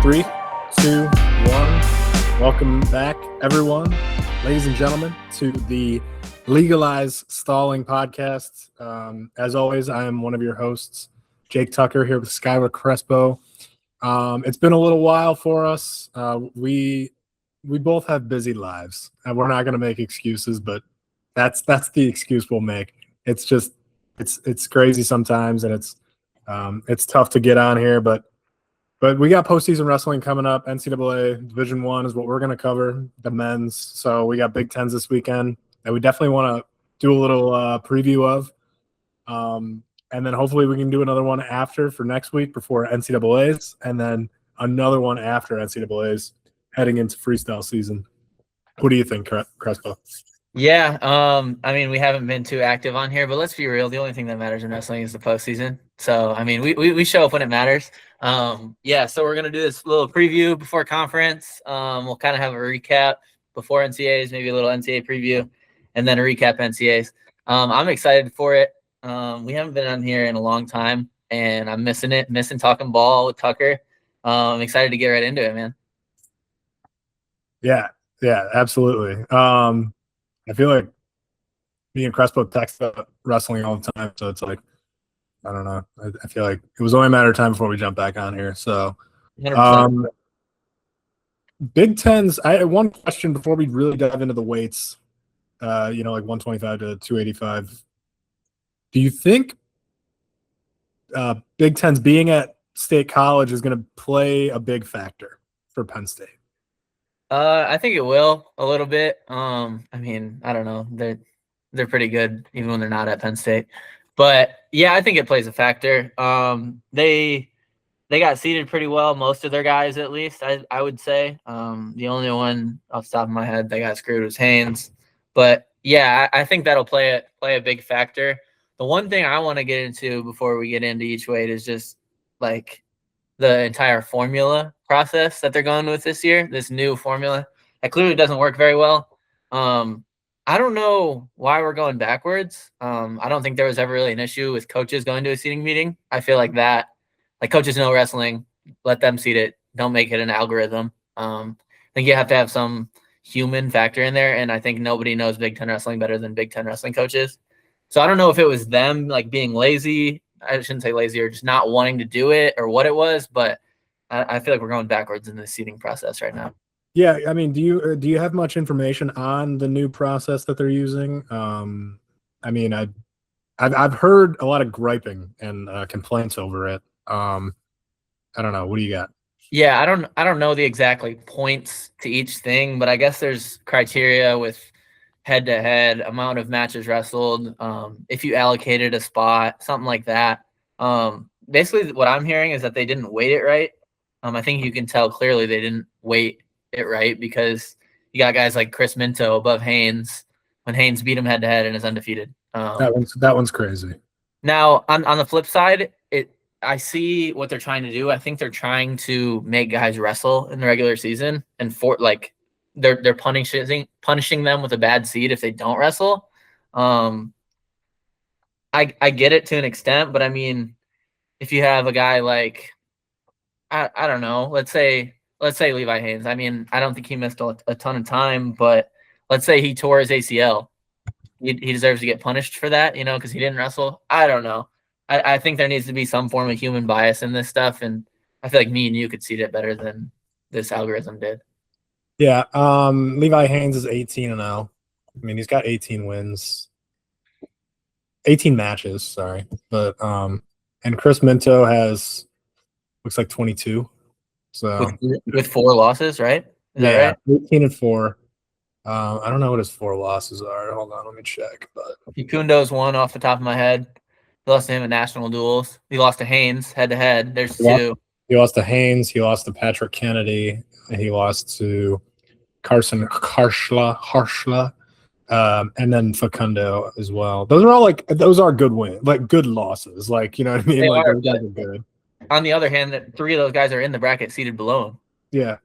3, 2, 1. Welcome back, everyone, ladies and gentlemen, to the Legalize Stalling podcast. As always, I am one of your hosts, Jake Tucker, here with Skylar Crespo. It's been a little while for us. We both have busy lives, and we're not going to make excuses, but that's the excuse we'll make. It's just it's crazy sometimes, and it's tough to get on here, but we got postseason wrestling coming up. NCAA Division I is what we're going to cover, the men's. So we got Big Tens this weekend that we definitely want to do a little preview of. And then hopefully we can do another one after for next week before NCAA's, and then another one after NCAA's heading into freestyle season. What do you think, Crespo? Yeah, I mean, we haven't been too active on here, but let's be real. The only thing that matters in wrestling is the postseason. So, I mean, we show up when it matters. Yeah, so we're going to do this little preview before conference. We'll kind of have a recap before NCAAs, maybe a little NCAA preview, and then a recap NCAAs. I'm excited for it. We haven't been on here in a long time, and I'm missing talking ball with Tucker. I'm excited to get right into it, man. Yeah, absolutely. I feel like me and Crespo text about wrestling all the time, so it's like, I don't know. I feel like it was only a matter of time before we jump back on here. So, 100%. Big Tens. I had one question before we really dive into the weights. Like 125 to 285. Do you think Big Tens being at State College is going to play a big factor for Penn State? I think it will a little bit. I mean, I don't know. They're pretty good even when they're not at Penn State. But yeah, I think it plays a factor. They got seeded pretty well, most of their guys at least, I would say. The only one off the top of my head that got screwed was Haynes. But yeah, I think that'll play a big factor. The one thing I want to get into before we get into each weight is just like the entire formula process that they're going with this year, this new formula that clearly doesn't work very well. I don't know why we're going backwards. I don't think there was ever really an issue with coaches going to a seating meeting. I feel like that, like coaches know wrestling, let them seat it. Don't make it an algorithm. I think you have to have some human factor in there, and I think nobody knows Big Ten wrestling better than Big Ten wrestling coaches. So I don't know if it was them like being lazy. I shouldn't say lazy or just not wanting to do it or what it was, but I feel like we're going backwards in the seating process right now. Yeah, I mean, do you have much information on the new process that they're using? I mean, I've heard a lot of griping and complaints over it. I don't know. What do you got? Yeah, I don't know the exact like points to each thing, but I guess there's criteria with head-to-head amount of matches wrestled, if you allocated a spot, something like that. Basically, what I'm hearing is that they didn't weight it right. I think you can tell clearly they didn't weight it right because you got guys like Chris Minto above Haynes when Haynes beat him head-to-head and is undefeated. That one's crazy. Now, on the flip side, I see what they're trying to do. I think they're trying to make guys wrestle in the regular season and they're punishing them with a bad seed if they don't wrestle. I get it to an extent, but I mean, if you have a guy like I don't know, let's say Levi Haynes. I mean, I don't think he missed a ton of time, but let's say he tore his ACL. He deserves to get punished for that, because he didn't wrestle. I don't know. I think there needs to be some form of human bias in this stuff, and I feel like me and you could see it better than this algorithm did. Yeah, Levi Haynes is 18-0. I mean, he's got 18 wins, 18 matches. Sorry, but and Chris Minto looks like 22. So with 4 losses, right? Is that right? 18-4. I don't know what his 4 losses are. Hold on, let me check. But Facundo's one off the top of my head. He lost to him in national duels. He lost to Haynes head-to-head. There's 2. He lost to Haynes. He lost to Patrick Kennedy. And he lost to Carson Harshla, and then Facundo as well. Those are good wins, like good losses. Like, you know what I mean? Like those guys are good. On the other hand, 3 of those guys are in the bracket seated below him. Yeah.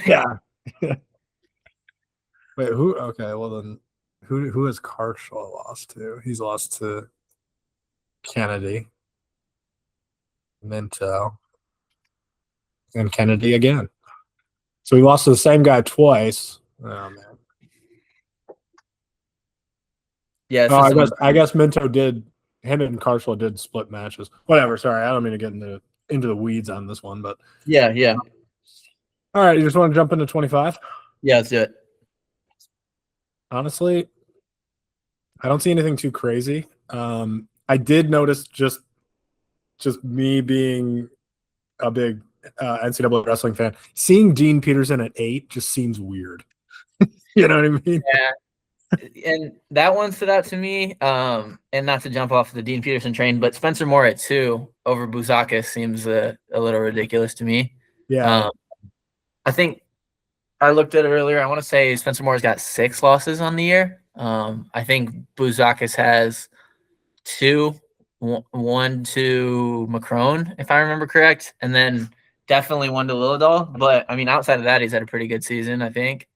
Yeah. Wait, who? Okay, well then, who has Karshaw lost to? He's lost to Kennedy, Minto. and Kennedy again. So he lost to the same guy twice. Oh man. Yeah. Oh, I guess Minto did. Him and Carshall did split matches. Whatever. Sorry, I don't mean to get into the weeds on this one, but yeah. All right, you just want to jump into 25? Yeah, let's do it. Honestly, I don't see anything too crazy. I did notice just me being a big NCAA wrestling fan, seeing Dean Peterson at 8 just seems weird. You know what I mean? Yeah. And that one stood out to me. And not to jump off the Dean Peterson train, but Spencer Moore at 2 over Bouzakis seems a little ridiculous to me. Yeah. I think I looked at it earlier. I want to say Spencer Moore's got 6 losses on the year. I think Bouzakis has 2, one to Macron, if I remember correct, and then definitely one to Lillidahl. But I mean, outside of that, he's had a pretty good season, I think.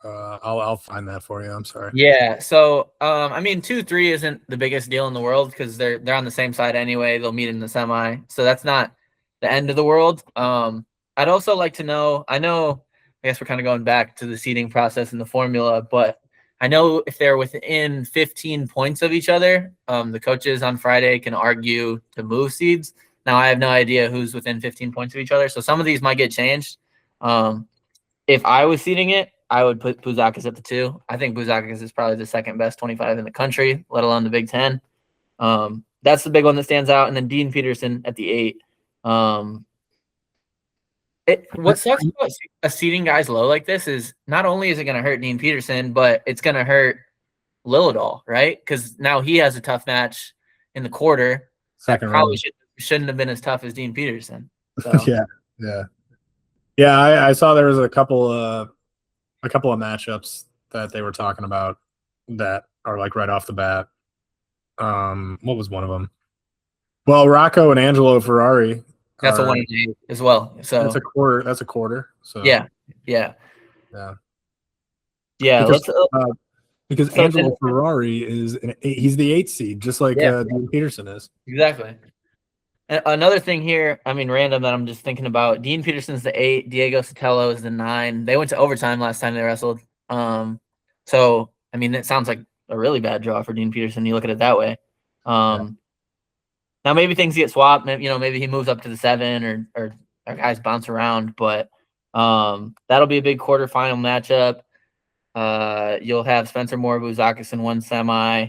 I'll find that for you. I'm sorry. Yeah. So, I mean, 2-3 isn't the biggest deal in the world because they're on the same side anyway. They'll meet in the semi, so that's not the end of the world. I'd also like to know. I guess we're kind of going back to the seeding process and the formula, but I know if they're within 15 points of each other, the coaches on Friday can argue to move seeds. Now, I have no idea who's within 15 points of each other, so some of these might get changed. If I was seeding it, I would put Bouzakis at the 2. I think Bouzakis is probably the second best 25 in the country, let alone the Big Ten. That's the big one that stands out. And then Dean Peterson at the 8. What sucks about seeding guys low like this is not only is it going to hurt Dean Peterson, but it's going to hurt Lillidahl, right? Because now he has a tough match in the quarter. Second probably shouldn't have been as tough as Dean Peterson. So. Yeah. I saw there was a couple of matchups that they were talking about that are like right off the bat. What was one of them? Well, Rocco and Angelo Ferrari. That's a 1-8 as well. So that's a quarter. So yeah. Because Angelo Ferrari he's the 8 seed, just like Dean Peterson is. Exactly. And another thing here, I mean, random that I'm just thinking about. Dean Peterson's the 8, Diego Sotelo is the 9. They went to overtime last time they wrestled. So I mean, it sounds like a really bad draw for Dean Peterson. You look at it that way. Now maybe things get swapped. Maybe he moves up to the 7 or guys bounce around. But that'll be a big quarterfinal matchup. You'll have Spencer Moore, Bouzakis in one semi.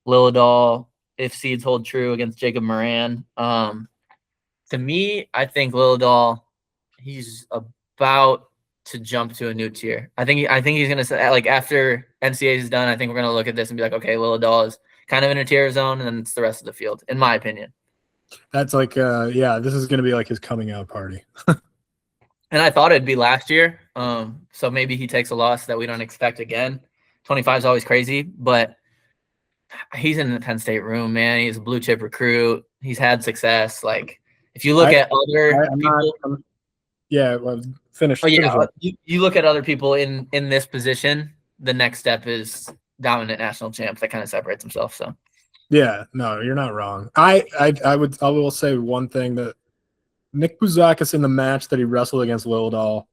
Lillidahl, if seeds hold true, against Jacob Moran. To me, I think Lillidahl, he's about to jump to a new tier. I think he's going to say, like, after NCAA is done, I think we're going to look at this and be like, okay, Lillidahl is kind of in a tier zone, and then it's the rest of the field, in my opinion. That's like, this is going to be like his coming out party. And I thought it'd be last year. So maybe he takes a loss that we don't expect again. 25 is always crazy, but he's in the Penn State room, man. He's a blue chip recruit. He's had success. Like, if you look at other people, finish. You look at other people in this position. The next step is dominant national champ that kind of separates himself. So, yeah, no, you're not wrong. I will say one thing, that Nick Bouzakis in the match that he wrestled against Lillidahl,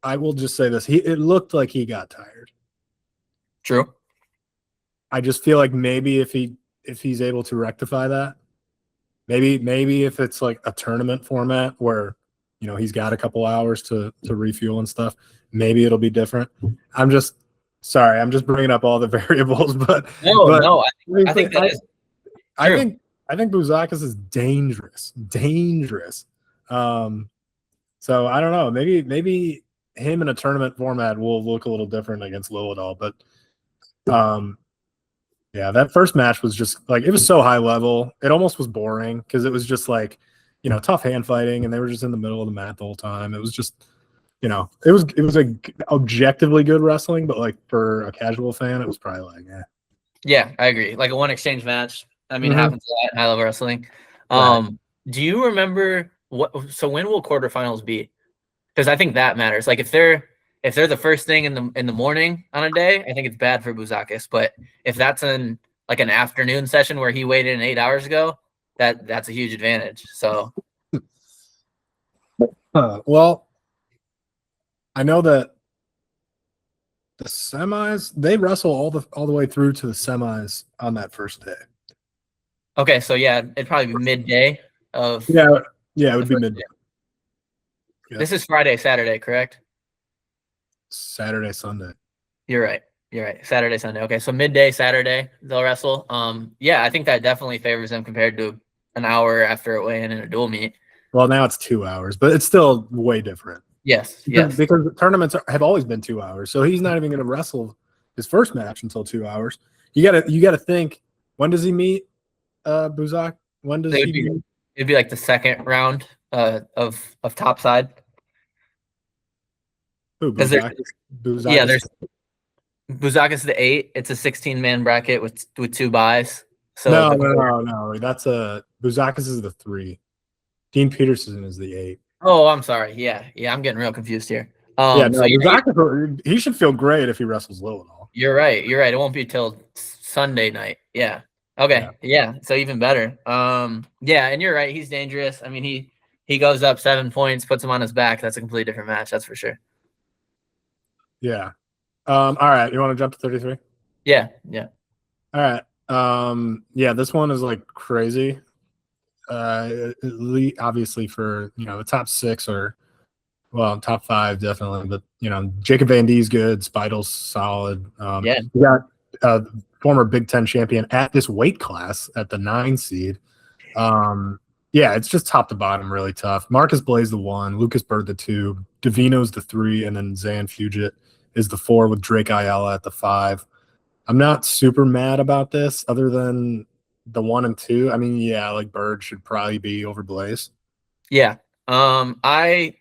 I will just say this: it looked like he got tired. True. I just feel like maybe if he's able to rectify that, maybe if it's like a tournament format where he's got a couple hours to refuel and stuff, maybe it'll be different. I'm just bringing up all the variables, but I think that is true. I think Bouzakis is dangerous. So I don't know. Maybe him in a tournament format will look a little different against Lillidahl, but that first match was just like, it was so high level. It almost was boring because it was just like, tough hand fighting, and they were just in the middle of the mat the whole time. It was just, it was like objectively good wrestling, but like for a casual fan, it was probably like, yeah. Yeah, I agree. Like a one exchange match. I mean, it happens a lot in high level wrestling. Right. Do you remember when will quarterfinals be? Because I think that matters. Like if they're the first thing in the morning on a day, I think it's bad for Bouzakis. But if that's an afternoon session where he weighed in 8 hours ago, that's a huge advantage. So Well, I know that the semis, they wrestle all the way through to the semis on that first day. okay, so yeah, it'd probably be midday of Yeah, it would the be first midday. day. Yeah. This is Friday, Saturday, correct? Saturday, Sunday. You're right. You're right. Saturday, Sunday. Okay, so midday Saturday they'll wrestle. Yeah, I think that definitely favors them compared to an hour after a weigh-in and a dual meet. Well, now it's 2 hours, but it's still way different. Yes, yes. Because the tournaments have always been 2 hours, so he's not even going to wrestle his first match until 2 hours. You gotta think, when does he meet Buzak? When does he meet? It'd be like the second round of top side. Who, Because Buzak? yeah, Buzak there's Buzak is the 8. It's a 16-man bracket with 2 buys. So no. That's Buzakis is the 3. Dean Peterson is the 8. Oh, I'm sorry. Yeah, I'm getting real confused here. Yeah, no, So Buzakis, he should feel great if he wrestles Lillinall. you're right. You're right. It won't be till Sunday night. Yeah. Okay. Yeah. So even better. Yeah, and you're right. He's dangerous. I mean, he goes up 7 points, puts him on his back. That's a completely different match. That's for sure. Yeah. All right. You want to jump to 33? Yeah. All right. Yeah, this one is like crazy. Obviously for the top 6 or top 5 definitely, but Jacob Van Die's good, Spidle's solid. Yeah. We got former Big Ten champion at this weight class at the 9 seed. Yeah, it's just top to bottom really tough. Marcus Blaze the 1, Lucas Bird the 2, Davino's the 3, and then Zan Fugit is the 4 with Drake Ayala at the 5. I'm not super mad about this other than the 1 and 2. I mean, yeah, like Bird should probably be over Blaze. Yeah. I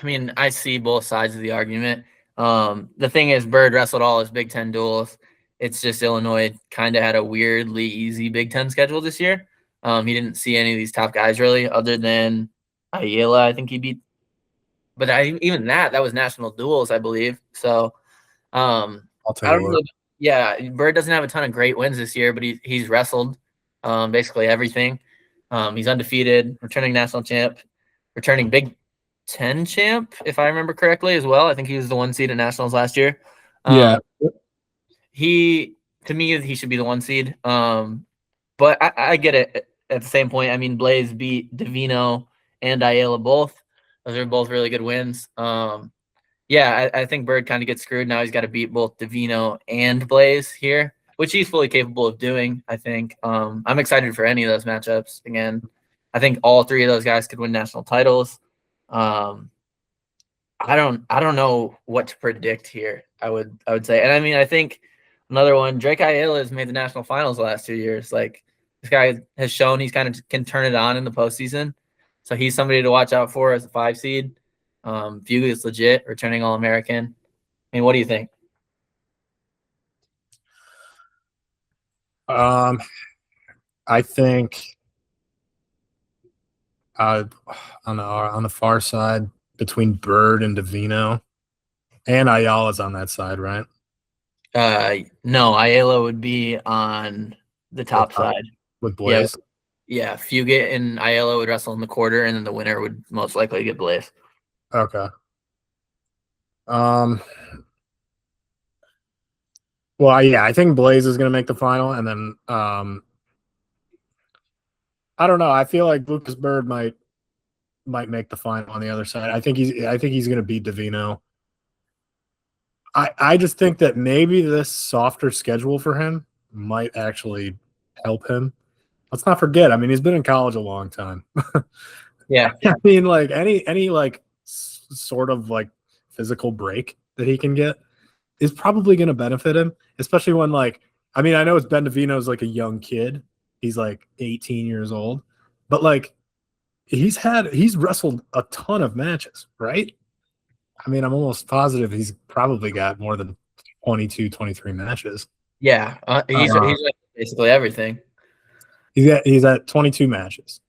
mean, I see both sides of the argument. The thing is, Bird wrestled all his Big Ten duels. It's just Illinois kind of had a weirdly easy Big Ten schedule this year. He didn't see any of these top guys really, other than Ayala. I think he beat, but even that was national duels, I believe. So I'll I tell you don't what. really. Yeah, Bird doesn't have a ton of great wins this year, but he's wrestled basically everything. He's undefeated, returning national champ, returning Big Ten champ, if I remember correctly, as well. I think he was the 1 seed at nationals last year. Yeah. To me, he should be the 1 seed. But I get it at the same point. I mean, Blaze beat Davino and Ayala both. Those are both really good wins. Yeah, I think Bird kind of gets screwed now. He's got to beat both Davino and Blaze here, which he's fully capable of doing, I think. I'm excited for any of those matchups. Again, I think all 3 of those guys could win national titles. I don't know what to predict here. I would say, and I mean, I think another one, Drake Ayala has made the national finals the last 2 years. Like, this guy has shown he's kind of can turn it on in the postseason. So he's somebody to watch out for as a 5 seed. Fugit is legit, returning All-American. I mean, what do you think? I think on the far side between Bird and Davino, and Ayala's on that side, right? No, Ayala would be on the top side with Blaze. Yeah, Fugit and Ayala would wrestle in the quarter, and then the winner would most likely get Blaze. Okay. Well, yeah, I think Blaze is going to make the final, and then I don't know. I feel like Lucas Bird might make the final on the other side. I think he's going to beat Davino. I just think that maybe this softer schedule for him might actually help him. Let's not forget. I mean, he's been in college a long time. Yeah. I mean, like any like sort of like physical break that he can get is probably going to benefit him, especially when I know it's Ben Davino's like a young kid. He's like 18 years old, but like he's wrestled a ton of matches, right? I mean, I'm almost positive he's probably got more than 22, 23 matches. Yeah, he's like basically everything. He's at 22 matches.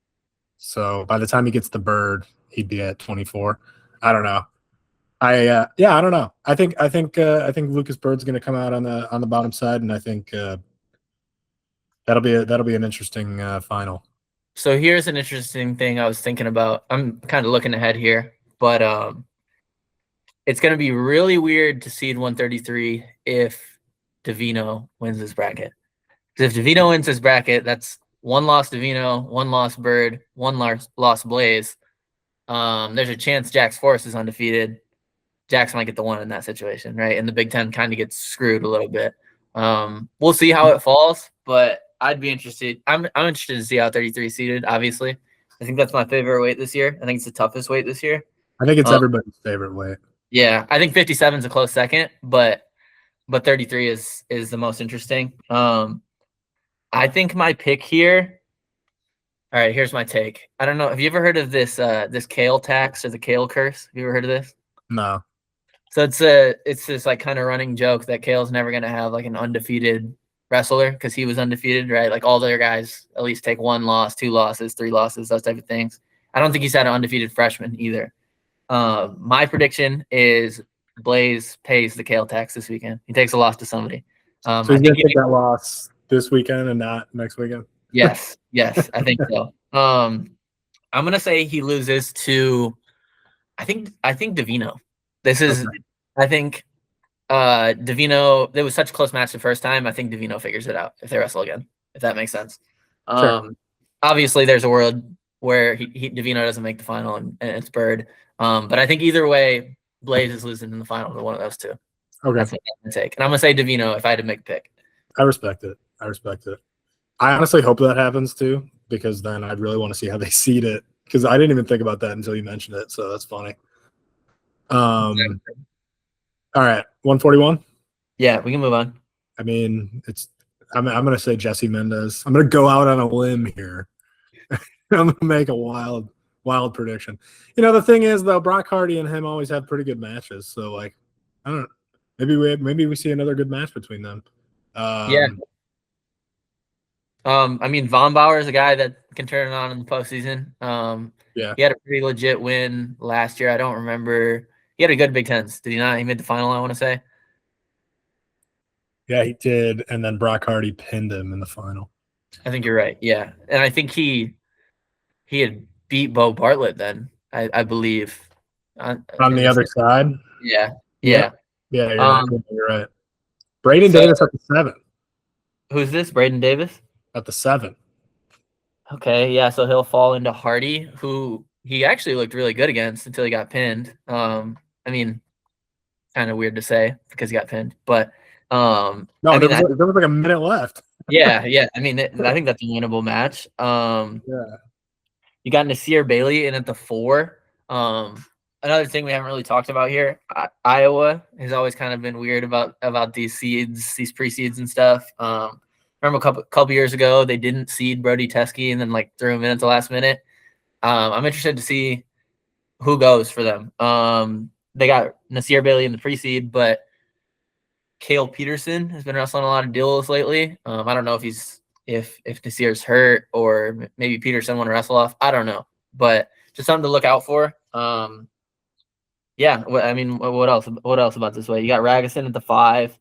So by the time he gets the Bird, he'd be at 24. I don't know. I don't know. I think Lucas Bird's going to come out on the bottom side, and I think that'll be an interesting final. So here's an interesting thing I was thinking about. I'm kind of looking ahead here, but it's going to be really weird to seed 133 if Davino wins this bracket. Because if Davino wins this bracket, that's one loss Davino, one loss Bird, one loss Blaze. There's a chance Jack's Force is undefeated. Jack's might get the one in that situation, right? And the Big Ten kind of gets screwed a little bit. We'll see how it falls, but I'd be interested. I'm interested to see how 33 seeded. Obviously, I think that's my favorite weight this year. I think it's the toughest weight this year. I think it's everybody's favorite weight. Yeah, I think 57 is a close second, but 33 is the most interesting. I think my pick here. All right, here's my take. I don't know. Have you ever heard of this this kale tax or the kale curse? Have you ever heard of this? No. So it's this like kind of running joke that Kale's never gonna have like an undefeated wrestler because he was undefeated, right? Like all their guys at least take 1 loss, 2 losses, 3 losses, those type of things. I don't think he's had an undefeated freshman either. My prediction is Blaze pays the Kale tax this weekend. He takes a loss to somebody. So he's gonna take that loss this weekend and not next weekend. Yes, I think so. I'm gonna say he loses to I think Davino. This is Okay. I think Davino, it was such a close match the first time. I think Davino figures it out if they wrestle again, if that makes sense. Sure. Obviously there's a world where Davino doesn't make the final and it's Bird. But I think either way, Blaze is losing in the final to one of those two. Okay. That's what I'm gonna take. And I'm gonna say Davino if I had to make a pick. I respect it. I honestly hope that happens too, because then I'd really want to see how they seed it. Because I didn't even think about that until you mentioned it. So that's funny. All right, 141. Yeah, we can move on. I mean, I'm gonna say Jesse Mendez. I'm gonna go out on a limb here. I'm gonna make a wild prediction. The thing is though, Brock Hardy and him always have pretty good matches. So like, I don't know. Maybe we see another good match between them. Yeah. I mean, Von Bauer is a guy that can turn it on in the postseason. Yeah. He had a pretty legit win last year. I don't remember. He had a good Big Tens. Did he not? He made the final, I want to say. Yeah, he did. And then Brock Hardy pinned him in the final. I think you're right. Yeah. And I think he had beat Bo Bartlett then, I believe. On the other side? Yeah. Yeah, you're right. Braden Davis at the 7. Who's this? Braden Davis? At the 7. Okay, yeah, so he'll fall into Hardy, who he actually looked really good against until he got pinned. I mean, kind of weird to say because he got pinned, but no, there was like a minute left. Yeah. I mean, I think that's a winnable match. Yeah. You got Nasir Bailey in at the 4. Another thing we haven't really talked about here, Iowa has always kind of been weird about these seeds, these pre-seeds and stuff. Remember a couple years ago, they didn't seed Brody Teske and then like threw him in at the last minute. I'm interested to see who goes for them. They got Nasir Bailey in the pre-seed, but Cale Peterson has been wrestling a lot of deals lately. I don't know if Nasir's hurt or maybe Peterson want to wrestle off. I don't know, but just something to look out for. Yeah. I mean, what else? What else about this way? You got Ragusan at the 5.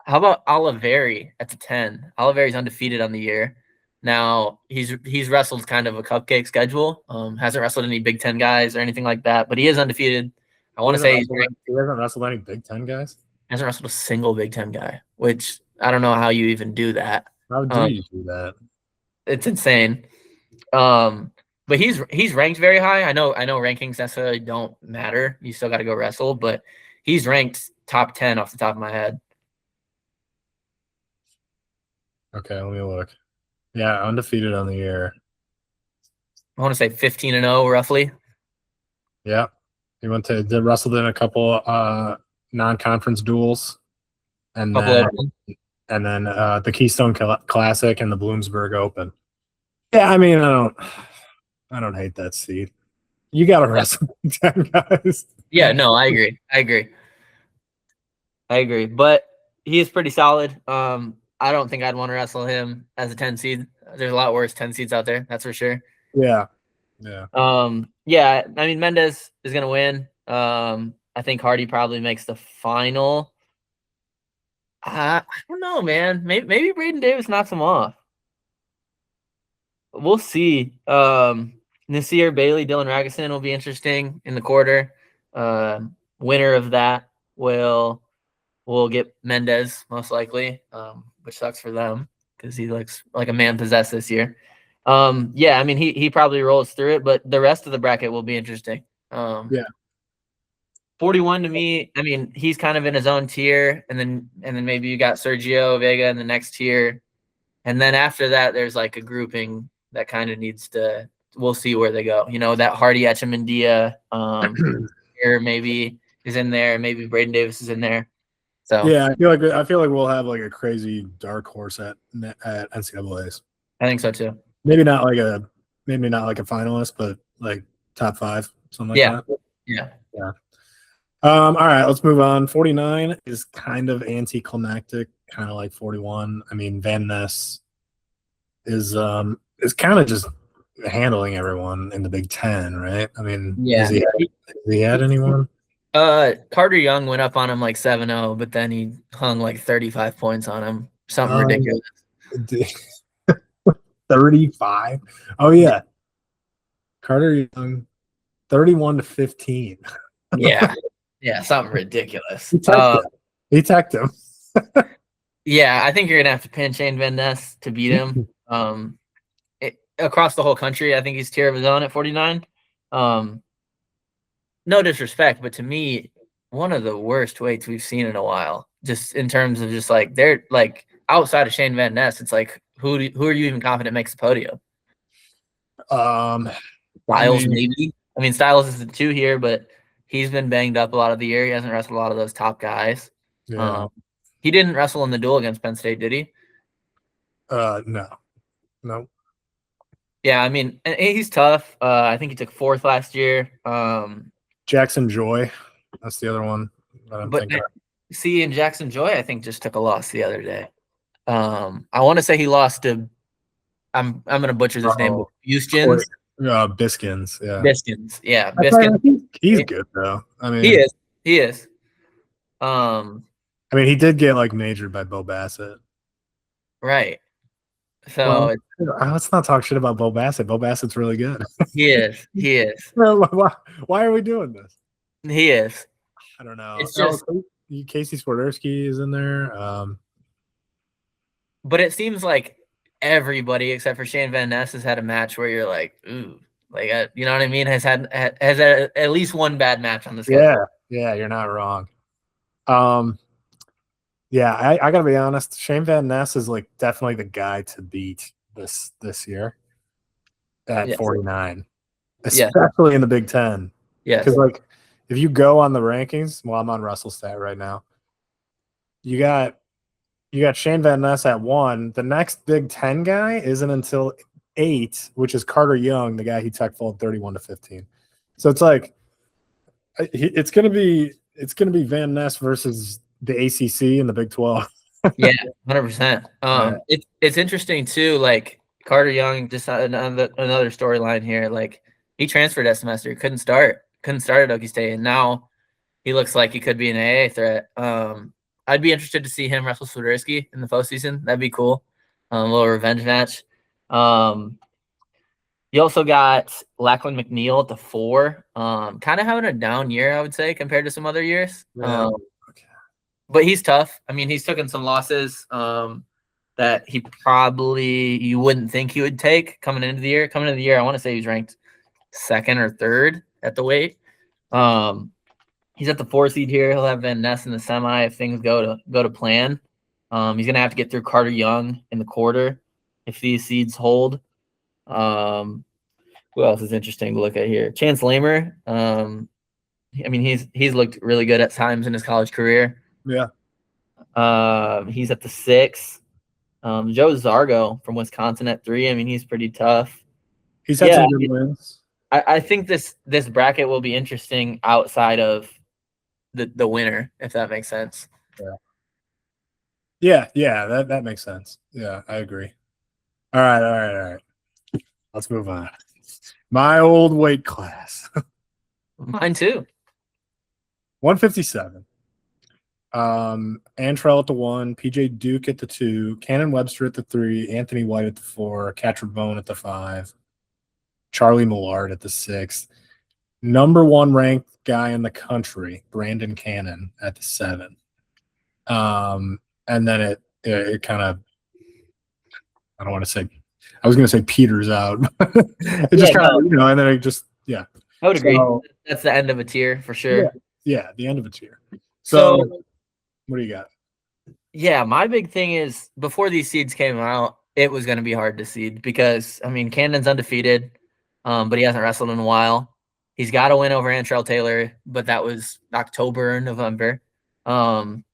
How about Oliveri at the 10? Oliveri's undefeated on the year. Now he's wrestled kind of a cupcake schedule. Hasn't wrestled any Big Ten guys or anything like that, but he is undefeated. I want to say he hasn't wrestled any Big Ten guys. Hasn't wrestled a single Big Ten guy, which I don't know how you even do that. How do you do that? It's insane. But he's ranked very high. I know rankings necessarily don't matter. You still got to go wrestle, but he's ranked top 10 off the top of my head. Okay, let me look. Yeah, undefeated on the year. I want to say 15-0 roughly. Yeah. He wrestled in a couple non-conference duels. And then the Keystone Classic and the Bloomsburg Open. Yeah, I mean, I don't hate that seed. You got to wrestle 10 guys. Yeah, no, I agree. But he is pretty solid. I don't think I'd want to wrestle him as a 10 seed. There's a lot worse 10 seeds out there, that's for sure. Yeah. Yeah, I mean, Mendez is going to win. I think Hardy probably makes the final. I don't know, man. Maybe Braden Davis knocks him off. we'll see. Nasir Bailey, Dylan Ragusan will be interesting in the quarter. Winner of that will get Mendez most likely, which sucks for them because he looks like a man possessed this year. Yeah, I mean he probably rolls through it, but the rest of the bracket will be interesting. Yeah. 41 to me, I mean, he's kind of in his own tier, and then maybe you got Sergio Vega in the next tier. And then after that, there's like a grouping that kind of needs to, we'll see where they go. You know, that Hardy Echemendia here maybe is in there, maybe Braden Davis is in there. So yeah, I feel like we'll have like a crazy dark horse at NCAA's. I think so too. Maybe not like a finalist, but like top 5, something like that. Yeah. All right, let's move on. 49 is kind of anticlimactic, kind of like 41. I mean, Van Ness is kind of just handling everyone in the Big Ten, right? I mean, yeah. Has he had anyone? Carter Young went up on him like 7-0, but then he hung like 35 points on him. Something ridiculous. 35. Oh yeah. Carter Young 31-15. Yeah. Yeah, something ridiculous. He teched him. Yeah, I think you're gonna have to pin Shane Van Ness to beat him. Across the whole country, I think he's tier of his own at 49. No disrespect, but to me, one of the worst weights we've seen in a while. Just in terms of just like they're like outside of Shane Van Ness, it's like who are you even confident makes the podium? Styles maybe. I mean, Styles is the 2 here, but he's been banged up a lot of the year. He hasn't wrestled a lot of those top guys. Yeah. He didn't wrestle in the duel against Penn State, did he? No. Yeah, I mean, he's tough. I think he took 4th last year. Jackson Joy, that's the other one that I'm thinking of. See, and Jackson Joy, I think just took a loss the other day. I want to say he lost to. I'm gonna butcher this name. Biskins. Biskins. Yeah. Biskins. Yeah. Biskins. He's good though. I mean, he is. I mean, he did get like majored by Bo Bassett. Right. So let's not talk shit about Bo Bassett. Bo Bassett's really good. He is. Why are we doing this? He is. I don't know. It's just Casey Swiderski is in there. But it seems like everybody except for Shane Van Ness has had a match where you're like, ooh, like you know what I mean? Has had at least one bad match on the schedule. Yeah, you're not wrong. Yeah, I gotta be honest. Shane Van Ness is like definitely the guy to beat this year at 49, especially in the Big Ten. Yeah, because like if you go on the rankings, well, I'm on WrestleStat right now. You got Shane Van Ness at 1. The next Big Ten guy isn't until 8, which is Carter Young, the guy he tech fold 31-15. So it's like it's gonna be Van Ness versus the ACC and the Big 12. Yeah, 100%. It's interesting too. Like Carter Young, just another storyline here. Like he transferred that semester, couldn't start at Okie State, and now he looks like he could be an AA threat. I'd be interested to see him wrestle Swiderski in the postseason. That'd be cool. A little revenge match. You also got Lachlan McNeil at the 4. Kind of having a down year, I would say, compared to some other years. Yeah. But he's tough. I mean, he's taken some losses that he probably you wouldn't think he would take coming into the year. Coming into the year, I want to say he's ranked 2nd or 3rd at the weight. He's at the 4 seed here. He'll have Van Ness in the semi if things go to plan. He's gonna have to get through Carter Young in the quarter if these seeds hold. Who else is interesting to look at here? Chance Lamer. I mean, he's looked really good at times in his college career. Yeah. He's at the 6. Joe Zargo from Wisconsin at 3. I mean, he's pretty tough. He's had some good wins. I think this bracket will be interesting outside of the winner, if that makes sense. Yeah, that makes sense. Yeah, I agree. All right. Let's move on. My old weight class. Mine too. 157. Antrell at the 1, PJ Duke at the 2, Cannon Webster at the 3, Anthony White at the 4, Catcher Bone at the 5, Charlie Millard at the 6, number 1 ranked guy in the country, Brandon Cannon at the 7. And then it kind of, I don't want to say, I was going to say peters out. Just kind of, and then it just, yeah. I would agree. That's the end of a tier for sure. Yeah, the end of a tier. So what do you got? Yeah, my big thing is before these seeds came out, it was going to be hard to seed because, I mean, Cannon's undefeated, but he hasn't wrestled in a while. He's got a win over Antrell Taylor, but that was October or November. And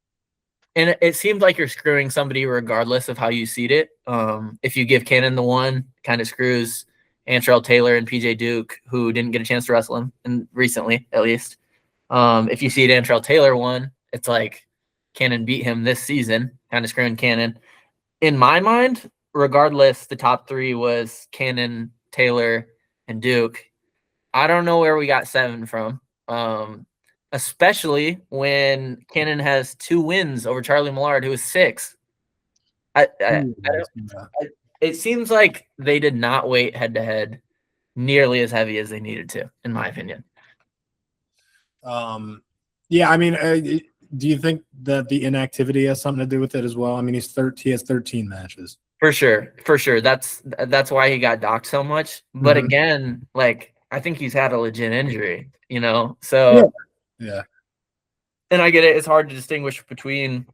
it seems like you're screwing somebody regardless of how you seed it. If you give Cannon the 1, kind of screws Antrell Taylor and PJ Duke, who didn't get a chance to wrestle him and recently, at least. If you seed Antrell Taylor 1, it's like Cannon beat him this season, kind of screwing Cannon. In my mind, regardless, the top 3 was Cannon, Taylor, and Duke. I don't know where we got 7 from, especially when Cannon has 2 wins over Charlie Millard, who is 6. It seems like they did not weight head-to-head nearly as heavy as they needed to, in my opinion. Yeah, I mean, do you think that the inactivity has something to do with it as well? I mean, he has 13 matches. For sure. That's why he got docked so much. But again, like, I think he's had a legit injury, So yeah. And I get it. It's hard to distinguish between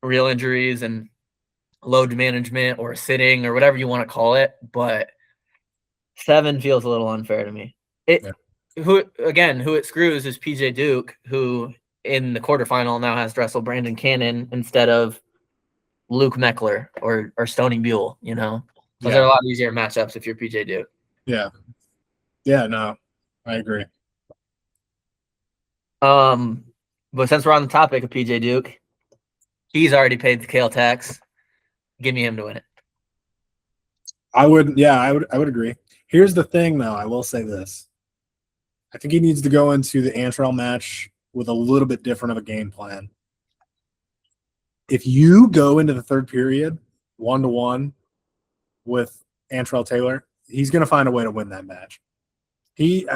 real injuries and load management or sitting or whatever you want to call it. But 7 feels a little unfair to me. Who it screws is PJ Duke, who in the quarterfinal now has to wrestle Brandon Cannon instead of Luke Meckler or Stony Buell, Those are a lot easier matchups if you're PJ Duke. Yeah. Yeah, no, I agree. But since we're on the topic of PJ Duke, he's already paid the Kale tax. Give me him to win it. I would agree. Here's the thing, though. I will say this. I think he needs to go into the Antrell match with a little bit different of a game plan. If you go into the third period 1-1 with Antrell Taylor, he's going to find a way to win that match. He's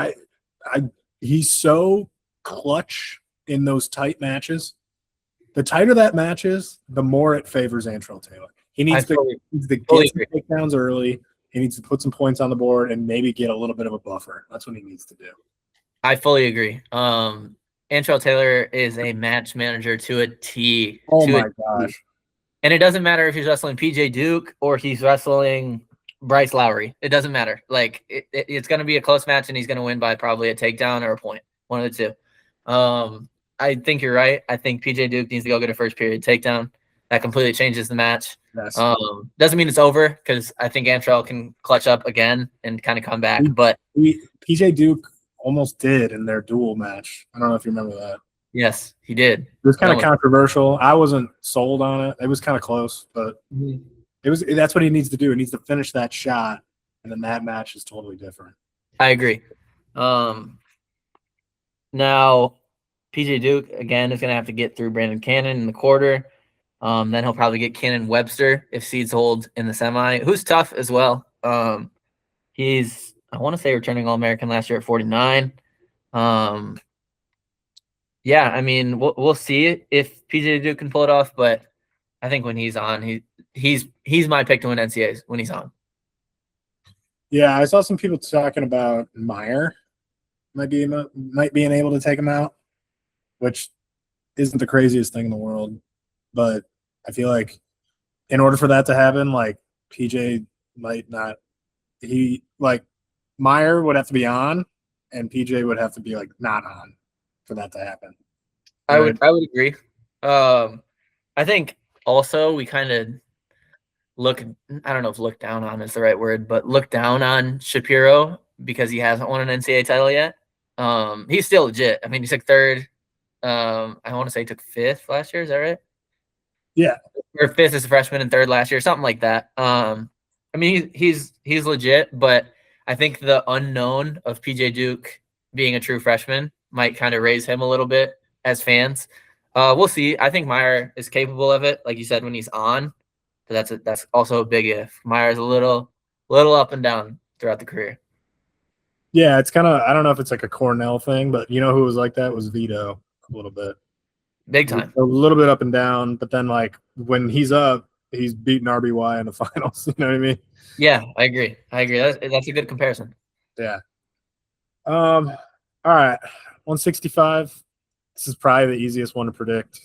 so clutch in those tight matches. The tighter that match is, the more it favors Antrell Taylor. He needs to get some takedowns early. He needs to put some points on the board and maybe get a little bit of a buffer. That's what he needs to do. I fully agree. Antrell Taylor is a match manager to a T. Oh, my gosh. And it doesn't matter if he's wrestling PJ Duke or he's wrestling Bryce Lowry. It doesn't matter. Like, it's going to be a close match, and he's going to win by probably a takedown or a point, one of the two. I think you're right. I think PJ Duke needs to go get a first period takedown. That completely changes the match. Doesn't mean it's over because I think Antrell can clutch up again and kind of come back. But PJ Duke almost did in their duel match. I don't know if you remember that. Yes, he did. It was kind of controversial. I wasn't sold on it. It was kind of close, but that's what he needs to do. He needs to finish that shot, and then that match is totally different. I agree. Now, PJ Duke, again, is going to have to get through Brandon Cannon in the quarter. Then he'll probably get Cannon Webster if seeds hold in the semi, who's tough as well. He's, I want to say, returning All-American last year at 49. Yeah, I mean, we'll see if PJ Duke can pull it off, but I think when he's on, he's my pick to win NCAAs when he's on. Yeah, I saw some people talking about Meyer might be able to take him out, which isn't the craziest thing in the world. But I feel like in order for that to happen, like PJ might not. Meyer would have to be on, and PJ would have to be not on for that to happen. I would agree. I think also we kind of I don't know if look down on is the right word, but look down on Shapiro because he hasn't won an NCAA title yet. He's still legit. I mean, he took third. I want to say he took fifth last year. Is that right? Yeah. Or fifth as a freshman and third last year, something like that. I mean, he's legit, but I think the unknown of PJ Duke being a true freshman might kind of raise him a little bit as fans. We'll see. I think Meyer is capable of it, like you said, when he's on. But that's also a big if. Meyer's a little up and down throughout the career. Yeah, it's kind of, I don't know if it's like a Cornell thing, but you know who was like that was Vito a little bit. Big time. A little bit up and down, but then like when he's up, he's beating RBY in the finals. You know what I mean? Yeah, I agree. That's a good comparison. Yeah. All right. 165. This is probably the easiest one to predict.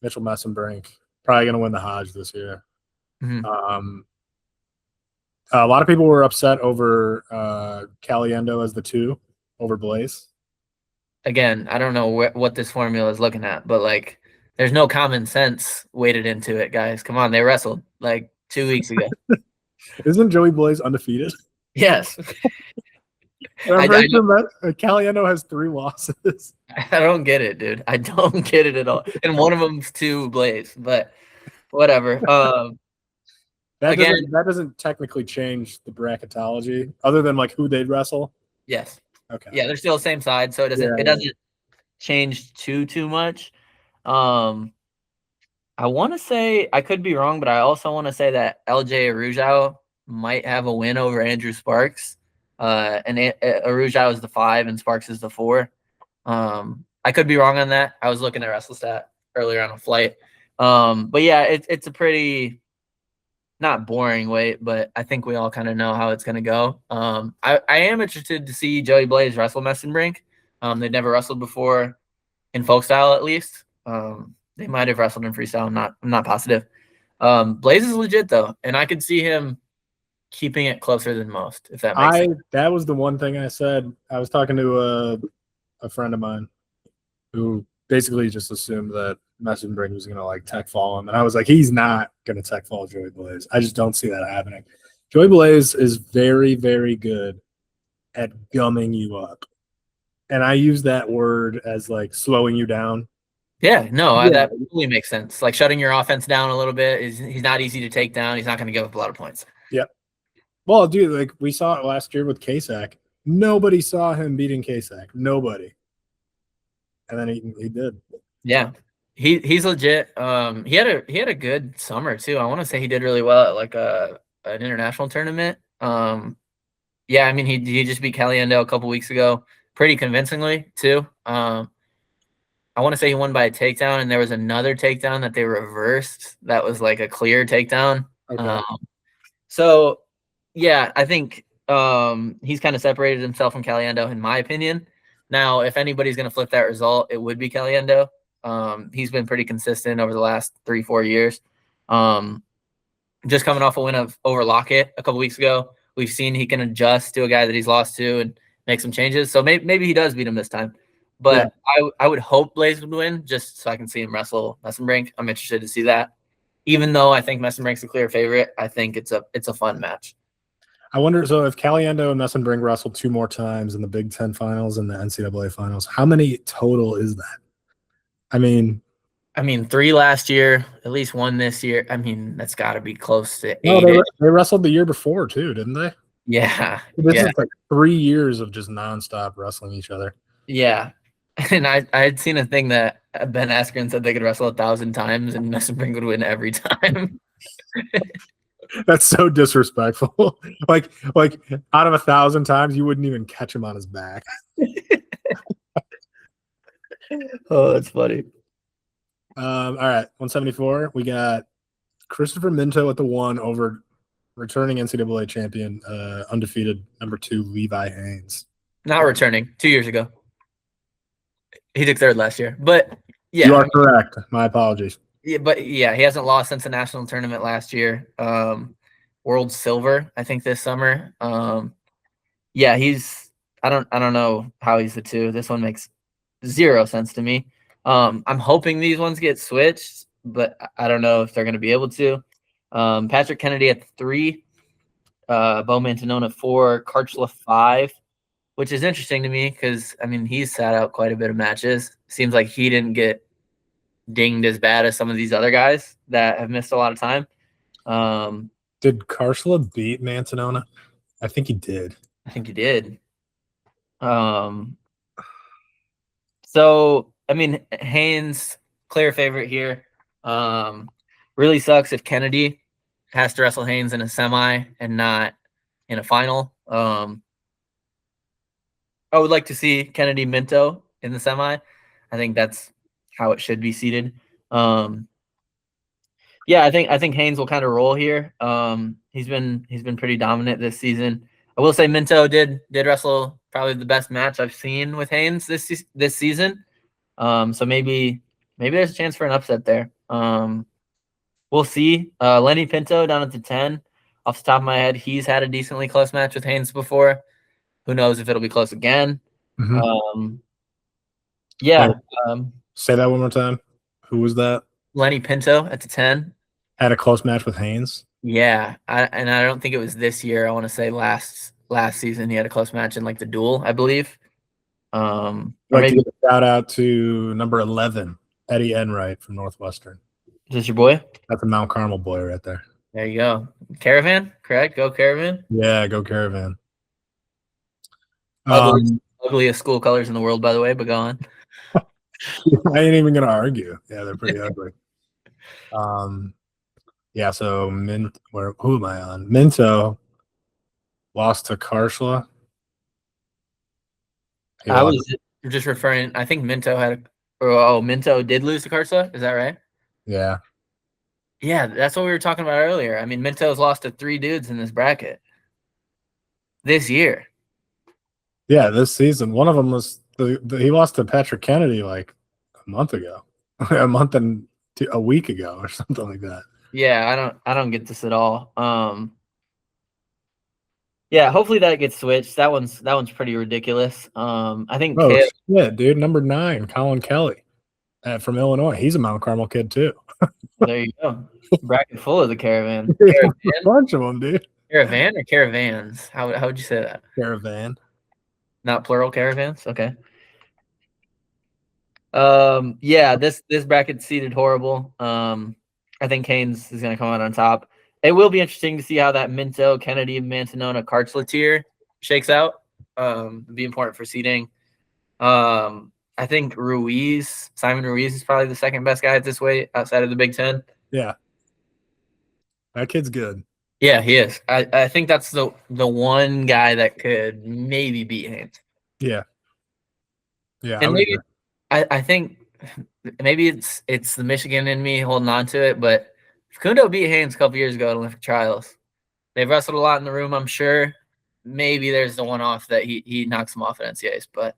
Mitchell Messenbrink probably going to win the Hodge this year. Mm-hmm. A lot of people were upset over Caliendo as the 2 over Blaze. Again, I don't know what this formula is looking at, but like, there's no common sense weighted into it, guys. Come on, they wrestled like 2 weeks ago. Isn't Joey Blaze undefeated? Yes. I'm pretty sure Caliendo has 3 losses. I don't get it, dude. I don't get it at all. And one of them's to Blaze, but whatever. That doesn't technically change the bracketology, other than like who they'd wrestle. Yes. Okay. Yeah, they're still the same side, so it doesn't change too much. I want to say, I could be wrong, but I also want to say that LJ Arujao might have a win over Andrew Sparks. And Arujao is the 5 and Sparks is the 4. I could be wrong on that. I was looking at WrestleStat earlier on a flight. But yeah, it's a pretty not boring weight, but I think we all kind of know how it's going to go. I am interested to see Joey Blaze wrestle Messenbrink. They've never wrestled before in folk style, at least. They might have wrestled in freestyle. I'm not positive. Blaze is legit though, and I could see him keeping it closer than most, if that makes sense. That was the one thing I said. I was talking to a friend of mine who basically just assumed that Messenbrink was going to like tech fall him. And I was like, he's not going to tech fall Joey Blaze. I just don't see that happening. Joey Blaze is very, very good at gumming you up. And I use that word as like slowing you down. Yeah, no, that really makes sense. Like shutting your offense down a little bit. He's not easy to take down. He's not going to give up a lot of points. Yep. Well, dude, like we saw it last year with Kasak. Nobody saw him beating Kasak. Nobody. And then he did. Yeah. He's legit. He had a good summer too. I want to say he did really well at like an international tournament. Yeah, I mean he just beat Caliendo a couple weeks ago pretty convincingly too. I want to say he won by a takedown, and there was another takedown that they reversed that was like a clear takedown. Okay. So yeah, I think he's kind of separated himself from Caliendo in my opinion. Now, if anybody's going to flip that result, it would be Caliendo. He's been pretty consistent over the last 3-4 years. Just coming off a win over Lockett a couple weeks ago. We've seen he can adjust to a guy that he's lost to and make some changes. So maybe he does beat him this time. But yeah. I would hope Blaze would win just so I can see him wrestle Messenbrink. I'm interested to see that. Even though I think Messenbrink's a clear favorite, I think it's a fun match. I wonder, so if Caliendo and Messenbrink wrestle 2 more times in the Big Ten finals and the NCAA finals, how many total is that? I mean, 3 last year, at least 1 this year. I mean, that's got to be close to 8. No, they wrestled the year before too, didn't they? Yeah. This is like 3 years of just nonstop wrestling each other. Yeah. And I had seen a thing that Ben Askren said they could wrestle 1,000 times and Messenbrink would win every time. That's so disrespectful. like out of 1,000 times, you wouldn't even catch him on his back. Oh, that's funny. All right, 174. We got Christopher Minto at the 1 over returning NCAA champion, undefeated number 2 Levi Haynes. Not returning, 2 years ago. He took 3rd last year, but yeah, you are correct. My apologies. Yeah, but yeah, he hasn't lost since the national tournament last year. World silver, I think, this summer. Yeah, he's. I don't know how he's the 2. This one makes 0 sense to me. I'm hoping these ones get switched, but I don't know if they're going to be able to. Patrick Kennedy at 3, Bo Mantanone 4, Karchla 5, which is interesting to me because, I mean, he's sat out quite a bit of matches. Seems like he didn't get dinged as bad as some of these other guys that have missed a lot of time. Did Karchla beat Mantanone? I think he did. I think he did. So, I mean, Haynes clear favorite here. Really sucks if Kennedy has to wrestle Haynes in a semi and not in a final. I would like to see Kennedy Minto in the semi. I think that's how it should be seated. Yeah, I think Haynes will kind of roll here. He's been pretty dominant this season. I will say Minto did wrestle probably the best match I've seen with Haynes this season. So maybe there's a chance for an upset there. We'll see. Lenny Pinto down at the 10. Off the top of my head, he's had a decently close match with Haynes before. Who knows if it'll be close again? Mhm. Yeah. Wait, say that one more time. Who was that? Lenny Pinto at the 10. Had a close match with Haynes. Yeah, I don't think it was this year. I want to say last season he had a close match in like the duel, I believe. Or Like to maybe give a shout out to number 11, Eddie Enright from Northwestern. is this your boy? That's a Mount Carmel boy right there. There you go. Caravan, correct? Go Caravan. Yeah, go Caravan. Ugliest school colors in the world, by the way, but go on. I ain't even gonna argue. Yeah, they're pretty ugly. Yeah, so who am I on? Minto lost to Karshla. I was just referring. I think Minto had. Minto did lose to Karsa. Is that right? Yeah. Yeah, that's what we were talking about earlier. I mean, Minto's lost to 3 dudes in this bracket this year. Yeah, this season. One of them was he lost to Patrick Kennedy like a month ago, a month and a week ago, or something like that. Yeah, I don't get this at all. Yeah, hopefully that gets switched. That one's pretty ridiculous. I think. Oh shit, dude! Number 9, Colin Kelly, from Illinois. He's a Mount Carmel kid too. There you go. Bracket full of the Caravan. A bunch of them, dude. Caravan or caravans? How would you say that? Caravan. Not plural caravans. Okay. Yeah, this bracket's seated horrible. I think Haynes is gonna come out on top. It will be interesting to see how that Minto, Kennedy, Mantanona, Karchla tier shakes out. It'll be important for seeding. I think Simon Ruiz is probably the second best guy at this weight outside of the Big Ten. Yeah. That kid's good. Yeah, he is. I think that's the one guy that could maybe beat Haynes. Yeah. Yeah. And maybe I think maybe it's the Michigan in me holding on to it, but Facundo beat Haynes a couple years ago at Olympic trials. They've wrestled a lot in the room, I'm sure. Maybe there's the one off that he knocks him off at NCAAs, but